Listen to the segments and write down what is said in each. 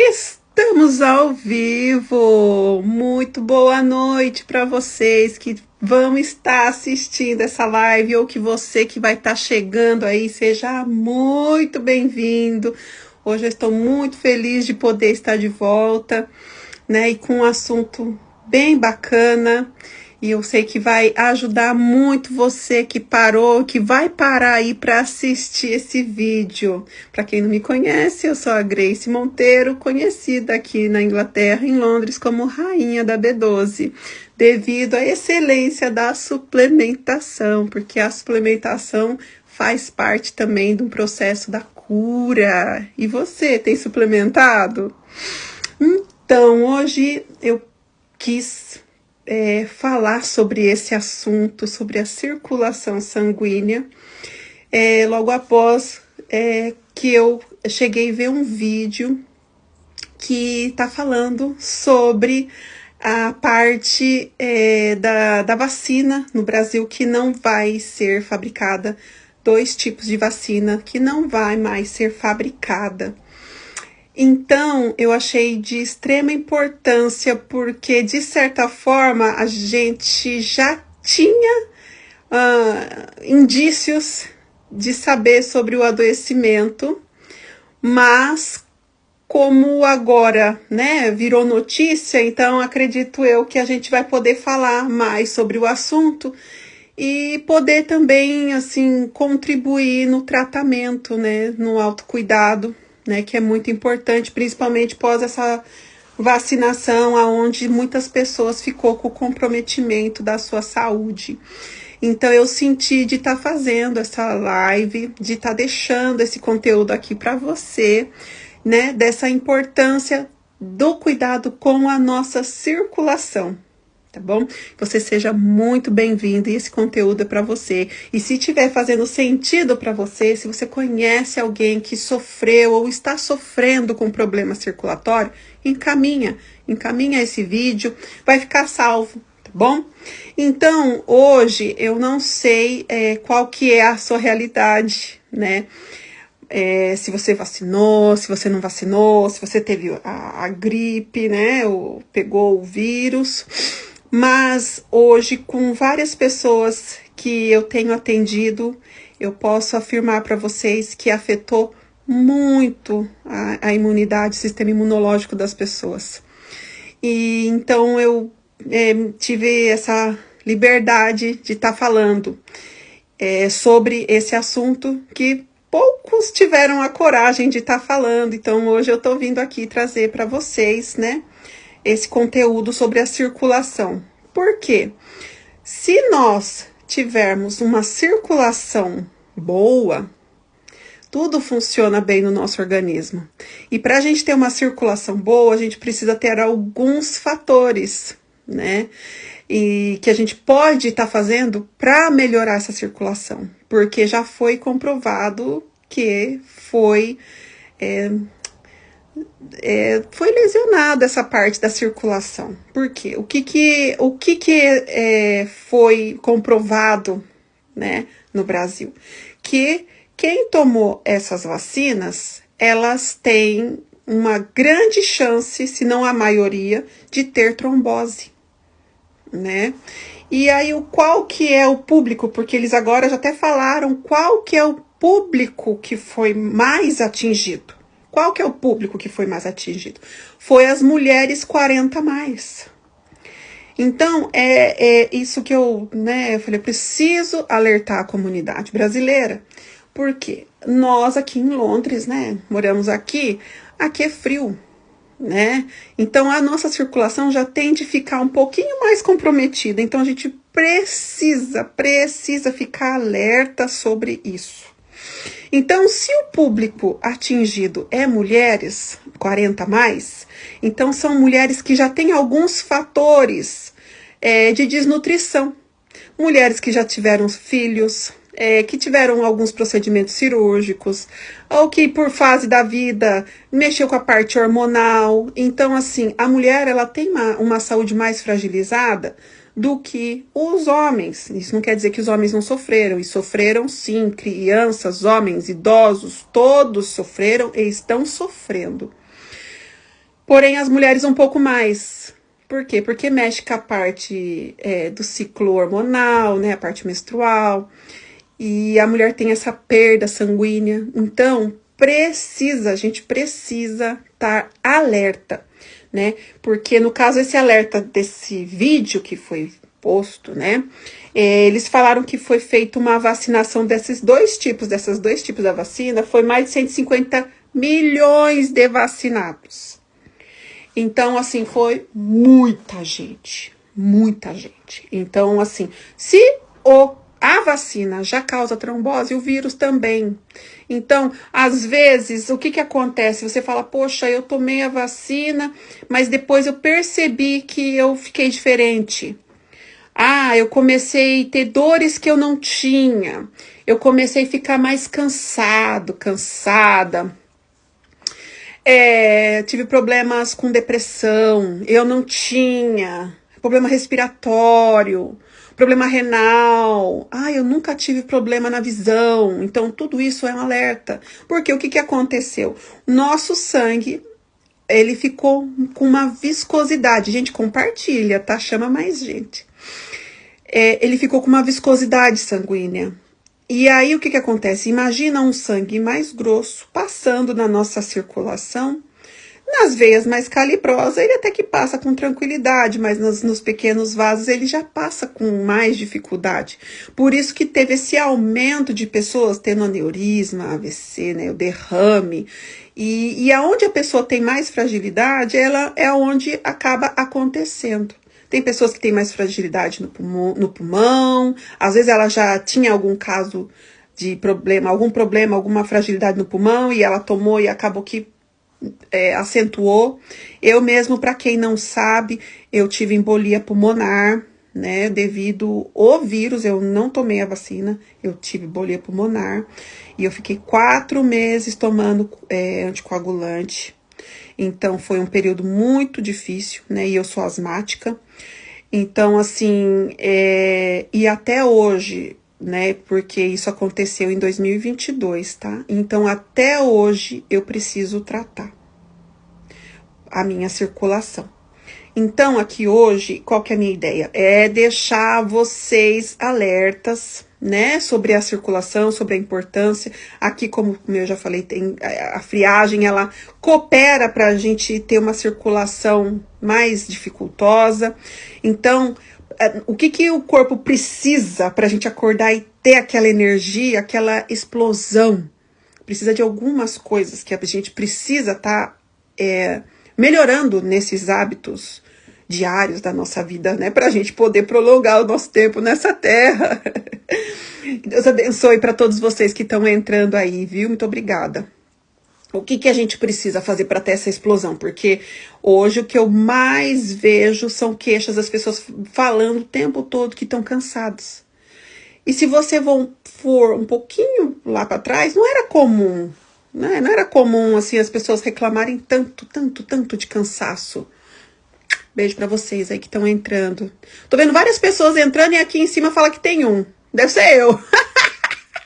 Estamos ao vivo! Muito boa noite para vocês que vão estar assistindo essa live ou que você que vai estar chegando aí, seja muito bem-vindo. Hoje eu estou muito feliz de poder estar de volta, né? E com um assunto bem bacana. E eu sei que vai ajudar muito você que parou, que vai parar aí para assistir esse vídeo. Para quem não me conhece, eu sou a Grace Monteiro, conhecida aqui na Inglaterra, em Londres, como Rainha da B12, devido à excelência da suplementação, porque a suplementação faz parte também do processo da cura. E você, tem suplementado? Então, hoje eu quis falar sobre esse assunto, sobre a circulação sanguínea, logo após que eu cheguei a ver um vídeo que está falando sobre a parte da vacina no Brasil, que não vai ser fabricada, 2 tipos de vacina que não vai mais ser fabricada. Então, eu achei de extrema importância, porque, de certa forma, a gente já tinha indícios de saber sobre o adoecimento, mas como agora, né, virou notícia, então acredito eu que a gente vai poder falar mais sobre o assunto e poder também, assim, contribuir no tratamento, né, no autocuidado, né, que é muito importante, principalmente pós essa vacinação, aonde muitas pessoas ficou com o comprometimento da sua saúde. Então eu senti de estar fazendo essa live, de estar deixando esse conteúdo aqui para você, né, dessa importância do cuidado com a nossa circulação. Tá bom? Você seja muito bem-vindo e esse conteúdo é para você. E se estiver fazendo sentido para você, se você conhece alguém que sofreu ou está sofrendo com problema circulatório, encaminha esse vídeo, vai ficar salvo, tá bom? Então, hoje eu não sei qual que é a sua realidade, né? Se você vacinou, se você não vacinou, se você teve a gripe, né? Ou pegou o vírus. Mas hoje, com várias pessoas que eu tenho atendido, eu posso afirmar para vocês que afetou muito a imunidade, o sistema imunológico das pessoas. E então eu tive essa liberdade de estar falando sobre esse assunto que poucos tiveram a coragem de estar falando. Então hoje eu estou vindo aqui trazer para vocês, né, esse conteúdo sobre a circulação. Por quê? Se nós tivermos uma circulação boa, tudo funciona bem no nosso organismo. E para a gente ter uma circulação boa, a gente precisa ter alguns fatores, né? E que a gente pode estar fazendo para melhorar essa circulação. Porque já foi comprovado que foi lesionada essa parte da circulação. Por quê? O que foi comprovado, né, no Brasil? Que quem tomou essas vacinas, elas têm uma grande chance, se não a maioria, de ter trombose, né? E aí, qual que é o público? Porque eles agora já até falaram qual que é o público que foi mais atingido. Qual que é o público que foi mais atingido? Foi as mulheres 40 mais. Então, isso que eu falei, eu preciso alertar a comunidade brasileira, porque nós aqui em Londres, né, moramos aqui é frio, né? Então, a nossa circulação já tende a ficar um pouquinho mais comprometida. Então, a gente precisa ficar alerta sobre isso. Então, se o público atingido é mulheres 40 mais, então são mulheres que já têm alguns fatores de desnutrição. Mulheres que já tiveram filhos, que tiveram alguns procedimentos cirúrgicos, ou que por fase da vida mexeu com a parte hormonal. Então, assim, a mulher ela tem uma saúde mais fragilizada do que os homens. Isso não quer dizer que os homens não sofreram, e sofreram sim, crianças, homens, idosos, todos sofreram e estão sofrendo. Porém, as mulheres um pouco mais. Por quê? Porque mexe com a parte do ciclo hormonal, né? A parte menstrual. E a mulher tem essa perda sanguínea. Então, a gente precisa estar alerta, né? Porque no caso, esse alerta desse vídeo que foi posto, né? Eles falaram que foi feita uma vacinação dessas dois tipos da vacina, foi mais de 150 milhões de vacinados. Então, assim, foi muita gente, muita gente. Então, assim, se a vacina já causa trombose, o vírus também. Então, às vezes, o que acontece? Você fala, poxa, eu tomei a vacina, mas depois eu percebi que eu fiquei diferente. Ah, eu comecei a ter dores que eu não tinha. Eu comecei a ficar mais cansada. Tive problemas com depressão. Eu não tinha. Problema respiratório. Problema renal. Ah, eu nunca tive problema na visão. Então, tudo isso é um alerta. Porque o que aconteceu? Nosso sangue, ele ficou com uma viscosidade. Gente, compartilha, tá? Chama mais gente. Ele ficou com uma viscosidade sanguínea. E aí, o que acontece? Imagina um sangue mais grosso passando na nossa circulação. Nas veias mais calibrosas, ele até que passa com tranquilidade, mas nos pequenos vasos ele já passa com mais dificuldade. Por isso que teve esse aumento de pessoas tendo aneurisma, AVC, né, o derrame. E aonde a pessoa tem mais fragilidade, ela é onde acaba acontecendo. Tem pessoas que têm mais fragilidade no pulmão, às vezes ela já tinha algum caso de problema, alguma fragilidade no pulmão, e ela tomou e acabou que acentuou. Eu mesmo, para quem não sabe, eu tive embolia pulmonar, né, devido ao vírus. Eu não tomei a vacina, eu tive embolia pulmonar, e eu fiquei 4 meses tomando anticoagulante. Então, foi um período muito difícil, né, e eu sou asmática. Então, assim, e até hoje, né, porque isso aconteceu em 2022, tá? Então, até hoje, eu preciso tratar a minha circulação. Então, aqui hoje, qual que é a minha ideia? É deixar vocês alertas, né, sobre a circulação, sobre a importância. Aqui, como eu já falei, tem a friagem, ela coopera para a gente ter uma circulação mais dificultosa. Então, o que o corpo precisa para a gente acordar e ter aquela energia, aquela explosão? Precisa de algumas coisas que a gente precisa estar melhorando nesses hábitos diários da nossa vida, né? Para a gente poder prolongar o nosso tempo nessa terra. Deus abençoe para todos vocês que estão entrando aí, viu? Muito obrigada. O que a gente precisa fazer para ter essa explosão? Porque hoje o que eu mais vejo são queixas das pessoas falando o tempo todo que estão cansados. E se você for um pouquinho lá para trás, não era comum, né? Não era comum assim as pessoas reclamarem tanto de cansaço. Beijo para vocês aí que estão entrando. Tô vendo várias pessoas entrando e aqui em cima fala que tem um. Deve ser eu.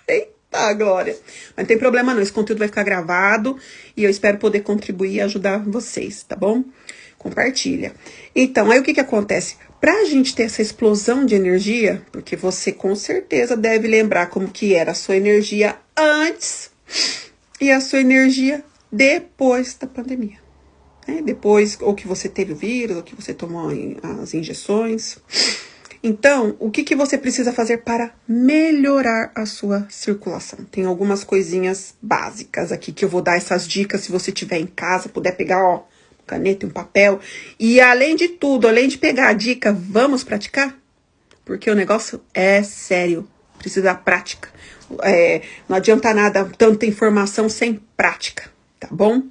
Eita, Glória. Mas não tem problema não, esse conteúdo vai ficar gravado e eu espero poder contribuir e ajudar vocês, tá bom? Compartilha. Então, aí o que acontece? Pra gente ter essa explosão de energia, porque você com certeza deve lembrar como que era a sua energia antes e a sua energia depois da pandemia. Depois, ou que você teve o vírus, ou que você tomou as injeções. Então, o que você precisa fazer para melhorar a sua circulação? Tem algumas coisinhas básicas aqui que eu vou dar essas dicas se você estiver em casa, puder pegar, ó, caneta e um papel. E além de tudo, além de pegar a dica, vamos praticar? Porque o negócio é sério, precisa da prática. Não adianta nada, tanta informação sem prática, tá bom?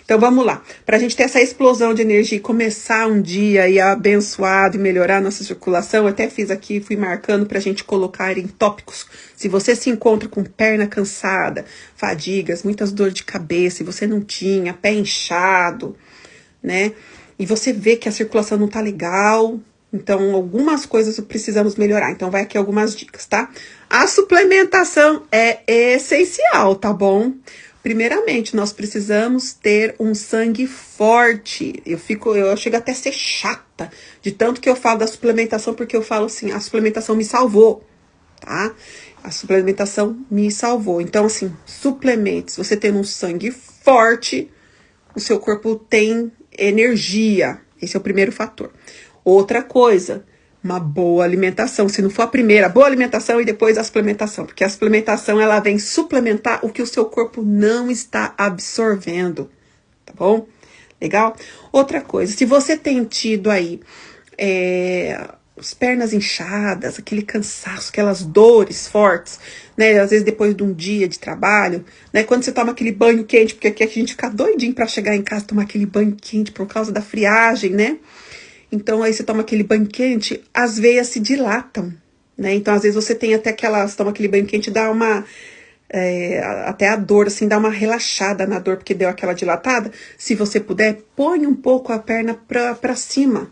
Então, vamos lá. Para a gente ter essa explosão de energia e começar um dia aí abençoado e melhorar a nossa circulação, eu até fiz aqui, fui marcando para a gente colocar em tópicos. Se você se encontra com perna cansada, fadigas, muitas dores de cabeça, e você não tinha, pé inchado, né? E você vê que a circulação não tá legal, então algumas coisas precisamos melhorar. Então, vai aqui algumas dicas, tá? A suplementação é essencial, tá bom? Primeiramente, nós precisamos ter um sangue forte. Eu chego até a ser chata de tanto que eu falo da suplementação, porque eu falo assim, a suplementação me salvou, tá? A suplementação me salvou. Então, assim, suplementos, você tendo um sangue forte, o seu corpo tem energia. Esse é o primeiro fator. Outra coisa, uma boa alimentação. Se não for a primeira, boa alimentação e depois a suplementação. Porque a suplementação, ela vem suplementar o que o seu corpo não está absorvendo. Tá bom? Legal? Outra coisa, se você tem tido aí as pernas inchadas, aquele cansaço, aquelas dores fortes, né? Às vezes depois de um dia de trabalho, né? Quando você toma aquele banho quente, porque aqui a gente fica doidinho pra chegar em casa, tomar aquele banho quente por causa da friagem, né? Então, aí você toma aquele banho quente, as veias se dilatam, né? Então, às vezes você tem até você toma aquele banho quente e dá até a dor, assim, dá uma relaxada na dor, porque deu aquela dilatada. Se você puder, põe um pouco a perna pra cima,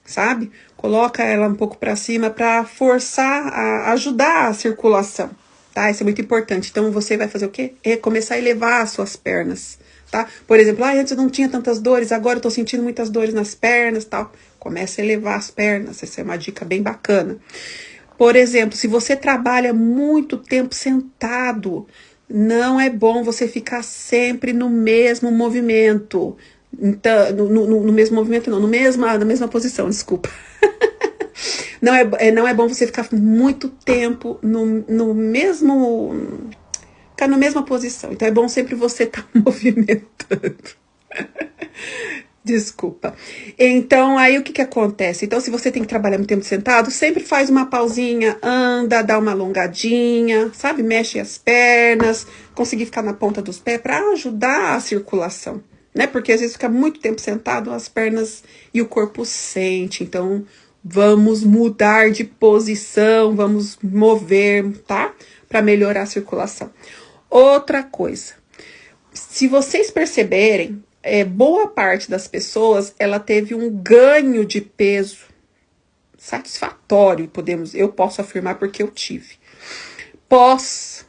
sabe? Coloca ela um pouco pra cima pra forçar, ajudar a circulação, tá? Isso é muito importante. Então, você vai fazer o quê? Começar a elevar as suas pernas, tá? Por exemplo, antes eu não tinha tantas dores, agora eu tô sentindo muitas dores nas pernas, tal. Começa a elevar as pernas, essa é uma dica bem bacana. Por exemplo, se você trabalha muito tempo sentado, não é bom você ficar sempre no mesmo movimento. Então, no mesmo movimento não, na mesma posição, desculpa. Não é bom você ficar muito tempo ficar na mesma posição. Então, é bom sempre você estar movimentando. Desculpa. Então, aí o que acontece? Então, se você tem que trabalhar muito tempo sentado, sempre faz uma pausinha, anda, dá uma alongadinha, sabe? Mexe as pernas, conseguir ficar na ponta dos pés para ajudar a circulação, né? Porque às vezes fica muito tempo sentado, as pernas e o corpo sente. Então, vamos mudar de posição, vamos mover, tá? Para melhorar a circulação. Outra coisa, se vocês perceberem, boa parte das pessoas, ela teve um ganho de peso satisfatório, eu posso afirmar porque eu tive. Pós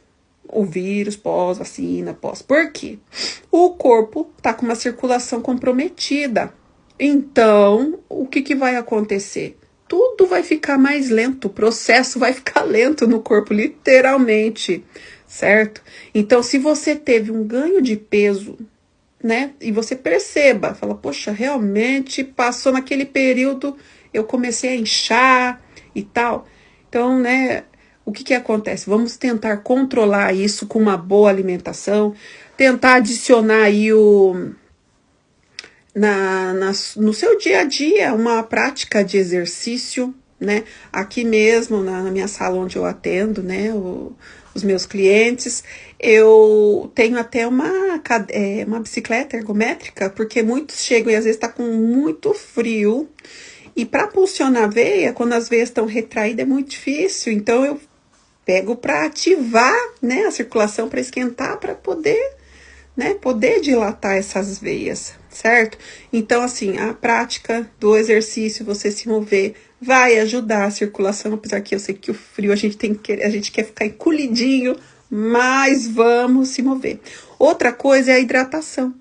o vírus, pós vacina, por quê? O corpo tá com uma circulação comprometida. Então, o que vai acontecer? Tudo vai ficar mais lento, o processo vai ficar lento no corpo, literalmente, certo? Então, se você teve um ganho de peso, né, e você perceba, fala, poxa, realmente passou naquele período, eu comecei a inchar e tal. Então, né, o que acontece? Vamos tentar controlar isso com uma boa alimentação, tentar adicionar aí no seu dia a dia uma prática de exercício, né? Aqui mesmo na minha sala onde eu atendo, né? Os meus clientes, eu tenho até uma bicicleta ergométrica, porque muitos chegam e às vezes está com muito frio, e para pulsionar a veia, quando as veias estão retraídas, é muito difícil. Então eu pego para ativar, né, a circulação, para esquentar, para poder, né, poder dilatar essas veias, certo? Então, assim, a prática do exercício, você se mover, vai ajudar a circulação, apesar que eu sei que o frio a gente quer ficar encolhidinho, mas vamos se mover. Outra coisa é a hidratação,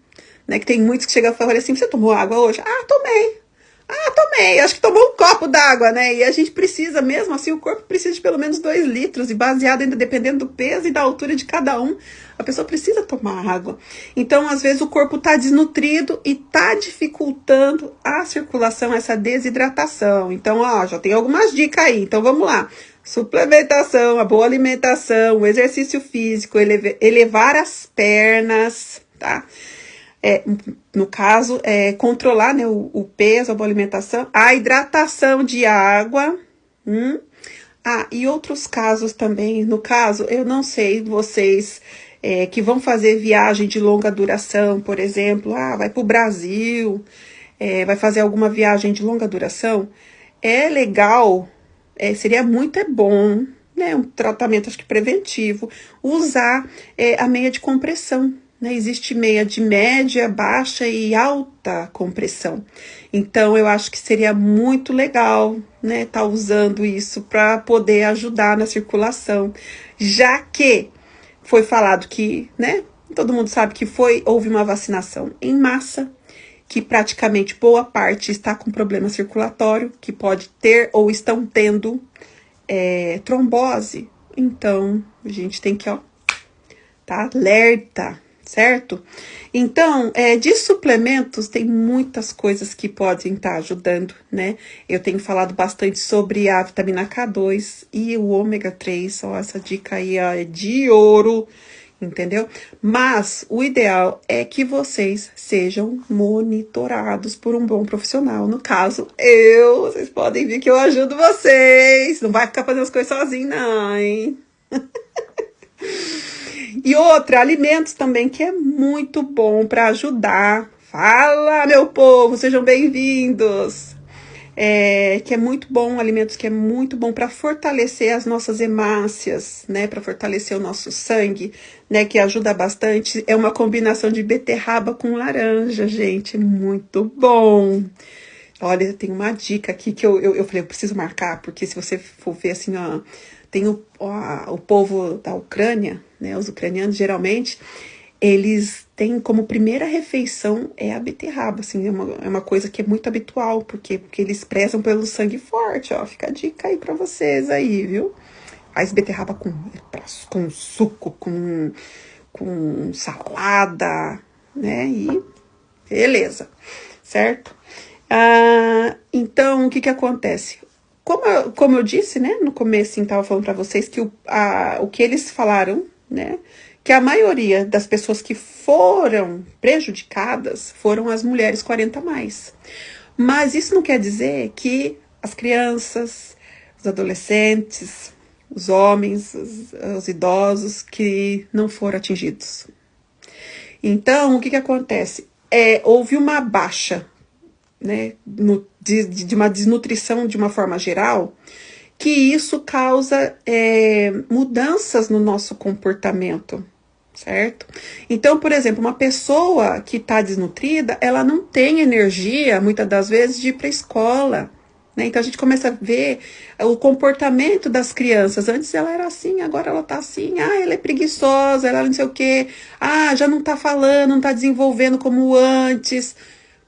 né? Que tem muitos que chegam e falam assim, você tomou água hoje? Tomei, acho que tomou um copo d'água, né? E a gente precisa, mesmo assim, o corpo precisa de pelo menos 2 litros, e baseado ainda dependendo do peso e da altura de cada um, a pessoa precisa tomar água. Então, às vezes, o corpo tá desnutrido e tá dificultando a circulação, essa desidratação. Então, já tem algumas dicas aí. Então, vamos lá. Suplementação, a boa alimentação, o exercício físico, elevar as pernas, tá? No caso, controlar, né, o peso, a boa alimentação, a hidratação de água. E outros casos também. No caso, eu não sei, vocês que vão fazer viagem de longa duração, por exemplo, vai para o Brasil, vai fazer alguma viagem de longa duração, é legal, seria muito bom, né, um tratamento, acho que preventivo, usar a meia de compressão. Né, existe meia de média, baixa e alta compressão. Então, eu acho que seria muito legal, né, tá usando isso para poder ajudar na circulação. Já que foi falado que, né, Todo mundo sabe que houve uma vacinação em massa, que praticamente boa parte está com problema circulatório, que pode ter ou estão tendo trombose. Então, a gente tem que, tá alerta, certo? Então, de suplementos, tem muitas coisas que podem estar ajudando, né? Eu tenho falado bastante sobre a vitamina K2 e o ômega 3, essa dica aí é de ouro, entendeu? Mas o ideal é que vocês sejam monitorados por um bom profissional. No caso, vocês podem ver que eu ajudo vocês. Não vai ficar fazendo as coisas sozinho, não, hein? E outra, alimentos também, que é muito bom para ajudar. Fala, meu povo, sejam bem-vindos. Que é muito bom, alimentos que é muito bom para fortalecer as nossas hemácias, né? Para fortalecer o nosso sangue, né? Que ajuda bastante. É uma combinação de beterraba com laranja, gente. É muito bom. Olha, tem uma dica aqui que eu falei, eu preciso marcar, porque se você for ver assim, tem o povo da Ucrânia, né? Os ucranianos geralmente, eles têm como primeira refeição a beterraba, assim, é uma coisa que é muito habitual, porque eles prezam pelo sangue forte, fica a dica aí pra vocês aí, viu? Faz beterraba com suco, com salada, né? E beleza, certo? Então, o que acontece? Como eu disse, né, no começo, tava falando pra vocês que o que eles falaram, né, que a maioria das pessoas que foram prejudicadas foram as mulheres 40 a mais. Mas isso não quer dizer que as crianças, os adolescentes, os homens, os idosos que não foram atingidos. Então, o que acontece? Houve uma baixa, né, de uma desnutrição de uma forma geral, que isso causa mudanças no nosso comportamento, certo? Então, por exemplo, uma pessoa que está desnutrida, ela não tem energia, muitas das vezes, de ir para a escola, né? Então, a gente começa a ver o comportamento das crianças. Antes ela era assim, agora ela tá assim. Ela é preguiçosa, ela não sei o quê. Já não tá falando, não tá desenvolvendo como antes.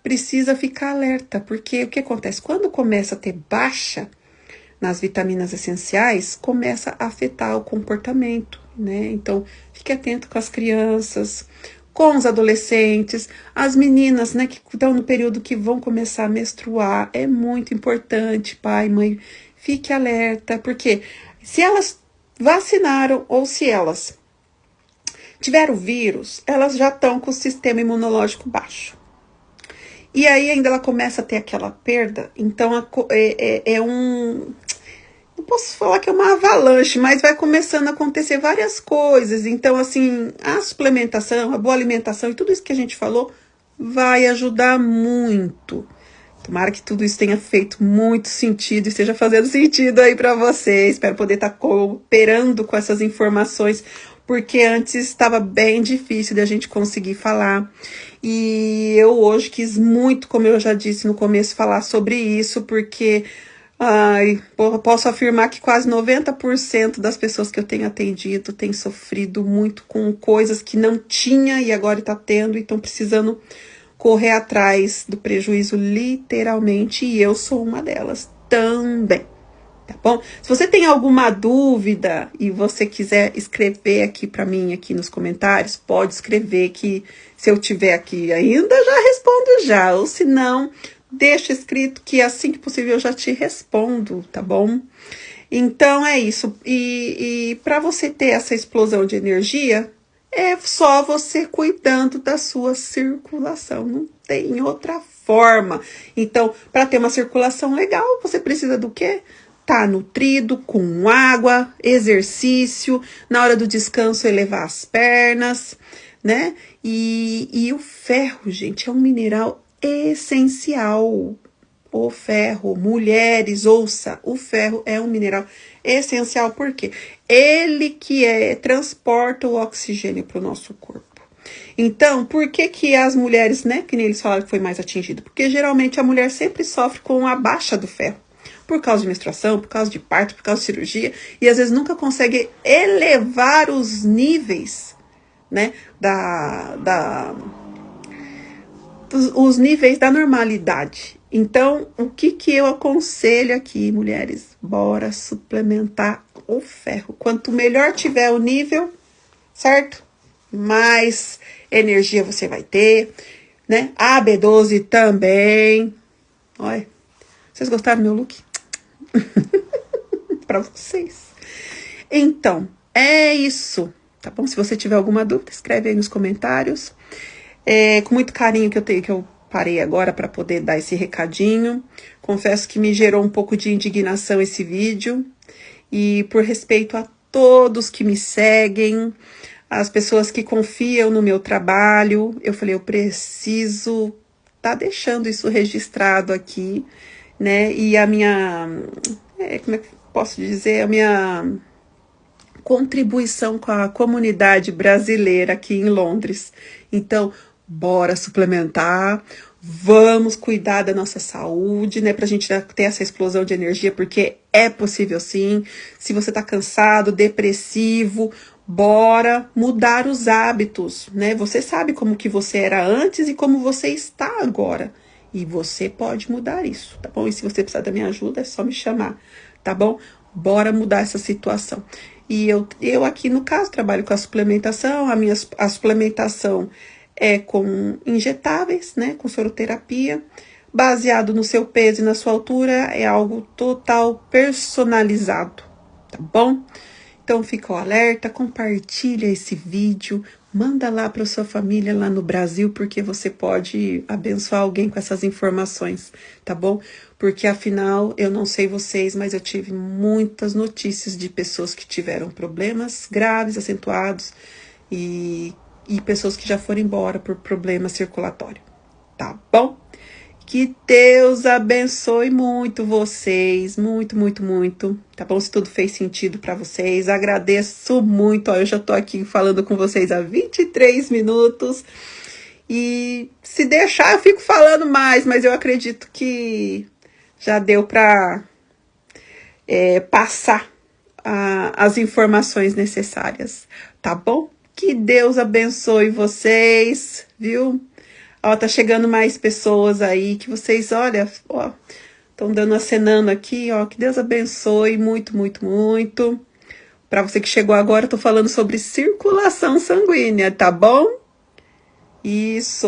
Precisa ficar alerta, porque o que acontece? Quando começa a ter baixa nas vitaminas essenciais, começa a afetar o comportamento, né? Então, fique atento com as crianças, com os adolescentes, as meninas, né, que estão no período que vão começar a menstruar. É muito importante, pai, mãe, fique alerta, porque se elas vacinaram ou se elas tiveram vírus, elas já estão com o sistema imunológico baixo. E aí ainda ela começa a ter aquela perda, então não posso falar que é uma avalanche, mas vai começando a acontecer várias coisas. Então, assim, a suplementação, a boa alimentação e tudo isso que a gente falou vai ajudar muito. Tomara que tudo isso tenha feito muito sentido e esteja fazendo sentido aí para vocês. Espero poder estar cooperando com essas informações, porque antes estava bem difícil de a gente conseguir falar. E eu hoje quis muito, como eu já disse no começo, falar sobre isso, porque posso afirmar que quase 90% das pessoas que eu tenho atendido têm sofrido muito com coisas que não tinha e agora está tendo e estão precisando correr atrás do prejuízo literalmente, e eu sou uma delas também. Tá bom? Se você tem alguma dúvida e você quiser escrever aqui para mim, aqui nos comentários, pode escrever que se eu tiver aqui ainda, já respondo já. Ou se não, deixa escrito que assim que possível eu já te respondo, tá bom? Então é isso. E para você ter essa explosão de energia, é só você cuidando da sua circulação. Não tem outra forma. Então, para ter uma circulação legal, você precisa do quê? Tá nutrido, com água, exercício, na hora do descanso elevar as pernas, né? E o ferro, gente, é um mineral essencial. O ferro, mulheres, ouça, o ferro é um mineral essencial, porque ele que transporta o oxigênio para o nosso corpo. Então, por que as mulheres, né, que nem eles falaram que foi mais atingido? Porque geralmente a mulher sempre sofre com a baixa do ferro. Por causa de menstruação, por causa de parto, por causa de cirurgia, e às vezes nunca consegue elevar os níveis né, os níveis da normalidade. Então, o que eu aconselho aqui, mulheres? Bora suplementar o ferro. Quanto melhor tiver o nível, certo? Mais energia você vai ter, né? A B12 também. Olha, vocês gostaram do meu look? Para vocês. Então, é isso, tá bom? Se você tiver alguma dúvida, escreve aí nos comentários. Com muito carinho que eu parei agora para poder dar esse recadinho. Confesso que me gerou um pouco de indignação esse vídeo. E por respeito a todos que me seguem, as pessoas que confiam no meu trabalho, eu falei, eu preciso tá deixando isso registrado aqui, né? E a minha, como é que posso dizer, a minha contribuição com a comunidade brasileira aqui em Londres. Então, bora suplementar, vamos cuidar da nossa saúde, né, pra gente ter essa explosão de energia, porque é possível sim. Se você tá cansado, depressivo, bora mudar os hábitos, né? Você sabe como que você era antes e como você está agora. E você pode mudar isso, tá bom? E se você precisar da minha ajuda, é só me chamar, tá bom? Bora mudar essa situação. E eu aqui, no caso, trabalho com a suplementação. A suplementação é com injetáveis, né? Com soroterapia. Baseado no seu peso e na sua altura. É algo total personalizado, tá bom? Então, fica o alerta, compartilha esse vídeo, manda lá para sua família lá no Brasil, porque você pode abençoar alguém com essas informações, tá bom? Porque, afinal, eu não sei vocês, mas eu tive muitas notícias de pessoas que tiveram problemas graves, acentuados, e pessoas que já foram embora por problema circulatório, tá bom? Que Deus abençoe muito vocês, muito, muito, muito, tá bom? Se tudo fez sentido para vocês, agradeço muito, ó, eu já tô aqui falando com vocês há 23 minutos, e se deixar eu fico falando mais, mas eu acredito que já deu para passar as informações necessárias, tá bom? Que Deus abençoe vocês, viu? Ó, tá chegando mais pessoas aí que vocês, olha, ó, estão dando acenando aqui, ó, que Deus abençoe muito, muito, muito. Para você que chegou agora, eu tô falando sobre circulação sanguínea, tá bom? Isso.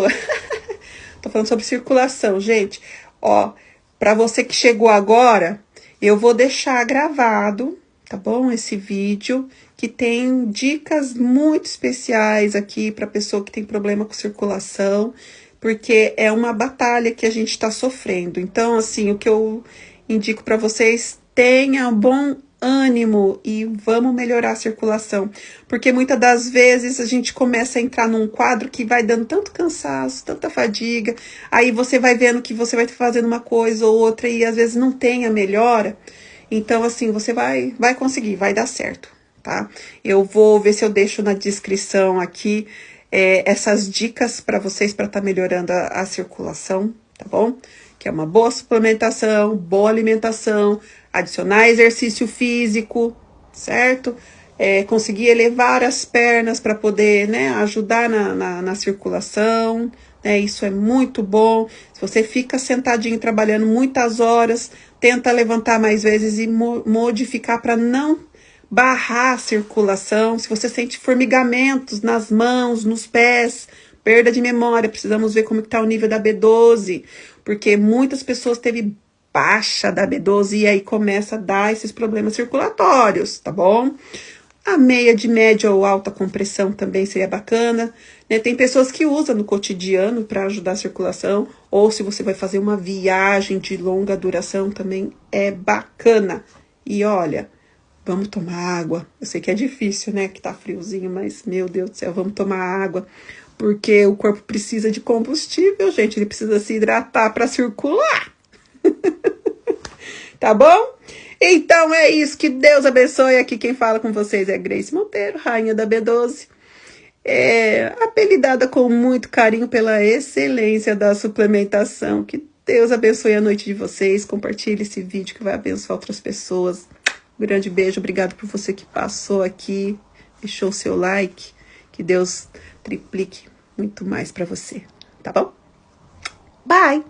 Tô falando sobre circulação, gente. Ó, para você que chegou agora, eu vou deixar gravado, tá bom? Esse vídeo que tem dicas muito especiais aqui para pessoa que tem problema com circulação, porque é uma batalha que a gente está sofrendo. Então, assim, o que eu indico para vocês, tenha bom ânimo e vamos melhorar a circulação, porque muitas das vezes a gente começa a entrar num quadro que vai dando tanto cansaço, tanta fadiga, aí você vai vendo que você vai fazendo uma coisa ou outra e às vezes não tem a melhora. Então, assim, você vai conseguir, vai dar certo, tá? Eu vou ver se eu deixo na descrição aqui essas dicas para vocês para estar melhorando a circulação, tá bom? Que é uma boa suplementação, boa alimentação, adicionar exercício físico, certo? Conseguir elevar as pernas para poder, né, ajudar na circulação, né? Isso é muito bom. Se você fica sentadinho trabalhando muitas horas, tenta levantar mais vezes e modificar para não barrar a circulação. Se você sente formigamentos nas mãos, nos pés, perda de memória, precisamos ver como que tá o nível da B12, porque muitas pessoas teve baixa da B12 e aí começa a dar esses problemas circulatórios, tá bom? A meia de média ou alta compressão também seria bacana, né? Tem pessoas que usam no cotidiano para ajudar a circulação, ou se você vai fazer uma viagem de longa duração também é bacana. E olha, vamos tomar água. Eu sei que é difícil, né? Que tá friozinho, mas, meu Deus do céu, vamos tomar água. Porque o corpo precisa de combustível, gente. Ele precisa se hidratar para circular. Tá bom? Então é isso. Que Deus abençoe. Aqui quem fala com vocês é Grace Monteiro, rainha da B12. Apelidada com muito carinho pela excelência da suplementação. Que Deus abençoe a noite de vocês. Compartilhe esse vídeo que vai abençoar outras pessoas. Um grande beijo, obrigado por você que passou aqui, deixou o seu like. Que Que Deus triplique muito mais para você, tá bom? Bye!